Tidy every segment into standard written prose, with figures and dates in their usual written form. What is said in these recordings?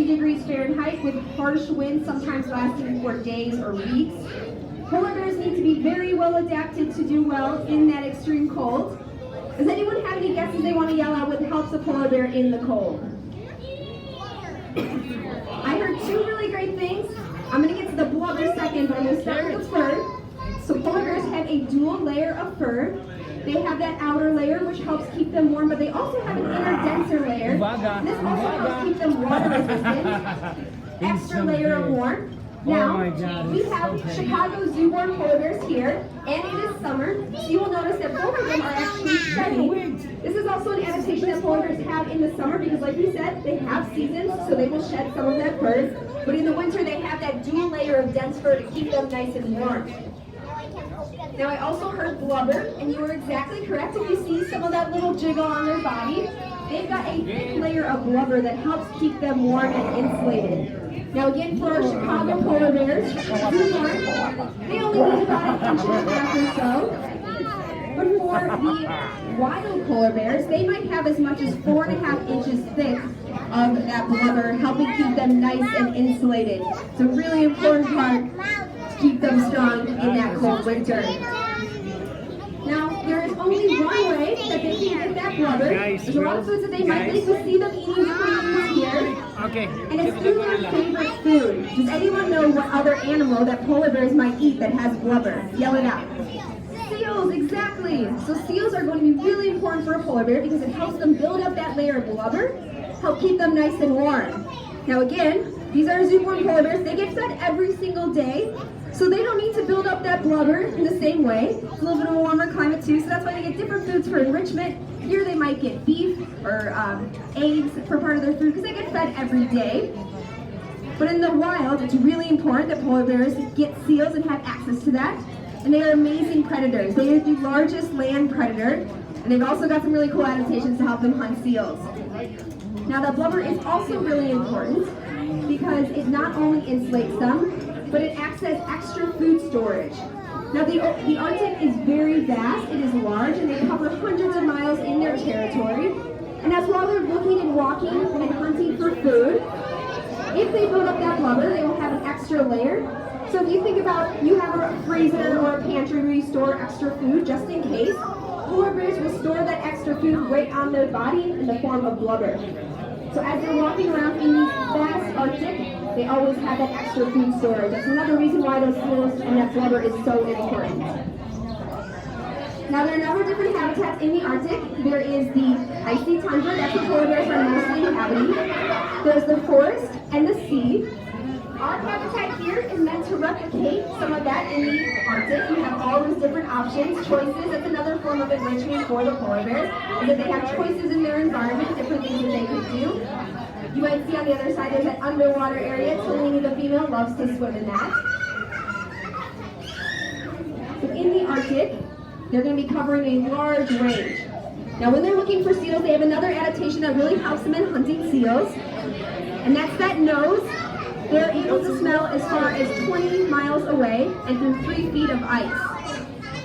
50 degrees Fahrenheit with harsh winds sometimes lasting for days or weeks. Polar bears need to be very well adapted to do well in that extreme cold. Does anyone have any guesses they want to yell out what helps a polar bear in the cold? I heard two really great things. I'm going to get to the blubber second, but I'm going to start with the fur. So polar bears have a dual layer of fur. They have that outer layer which helps keep them warm, but they also have an inner denser layer. And this also helps keep them water resistant. Extra layer of warmth. Now, we have Chicago Zoo-born polar bears here, and it is summer, so you will notice that both of them are actually shedding. This is also an adaptation that polar bears have in the summer because, like we said, they have seasons, so they will shed some of that fur. But in the winter, they have that dual layer of dense fur to keep them nice and warm. Now, I also heard blubber, and you were exactly correct. If you see some of that little jiggle on their body, they've got a thick layer of blubber that helps keep them warm and insulated. Now again, for our Chicago polar bears, they only need about an inch and a half or so. But for the wild polar bears, they might have as much as 4.5 inches thick of that blubber, helping keep them nice and insulated. It's a really important part to keep them strong in that cold winter. Now, there is only one way that they can get that blubber. There's a lot of foods that they might eat. We see them eating different foods here. Okay. And it's through their favorite food. Does anyone know what other animal that polar bears might eat that has blubber? Yell it out. Seals, exactly. So seals are going to be really important for a polar bear because it helps them build up that layer of blubber, help keep them nice and warm. Now again, these are zoo-born polar bears. They get fed every single day. So they don't need to build up that blubber in the same way. It's a little bit of a warmer climate too, so that's why they get different foods for enrichment. Here they might get beef or eggs for part of their food because they get fed every day. But in the wild, it's really important that polar bears get seals and have access to that. And they are amazing predators. They are the largest land predator, and they've also got some really cool adaptations to help them hunt seals. Now the blubber is also really important because it not only insulates them, but it acts as extra food storage. Now the Arctic is very vast, it is large, and they cover hundreds of miles in their territory. And as while they're looking and walking and hunting for food, if they build up that blubber, they will have an extra layer. So if you think about, you have a freezer or a pantry where you store extra food just in case, polar bears will store that extra food right on their body in the form of blubber. So as they're walking around in the vast Arctic, they always have that extra food storage. That's another reason why those seals and that blubber is so important. Now there are a number of different habitats in the Arctic. There is the icy tundra, that's what polar bears are mostly inhabiting. There's the forest and the sea. Our habitat here is meant to replicate some of that in the Arctic. You have all those different options, choices. That's another form of enrichment for the polar bears, is that they have choices in their environment, different things that they could do. You might see on the other side there's that underwater area. Tolini the female loves to swim in that. So in the Arctic, they're going to be covering a large range. Now when they're looking for seals, they have another adaptation that really helps them in hunting seals, and that's that nose. They're able to smell as far as 20 miles away and through 3 feet of ice.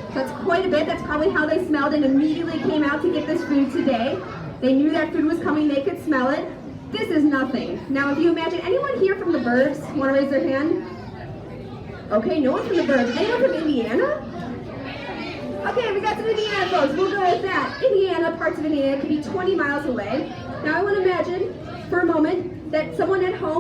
So that's quite a bit. That's probably how they smelled and immediately came out to get this food today. They knew that food was coming, they could smell it. This is nothing. Now if you imagine, anyone here from the burbs want to raise their hand? Okay, no one from the burbs. Anyone from Indiana? Okay, we got some Indiana folks. We'll go with that. Indiana, parts of Indiana, can be 20 miles away. Now I want to imagine for a moment that someone at home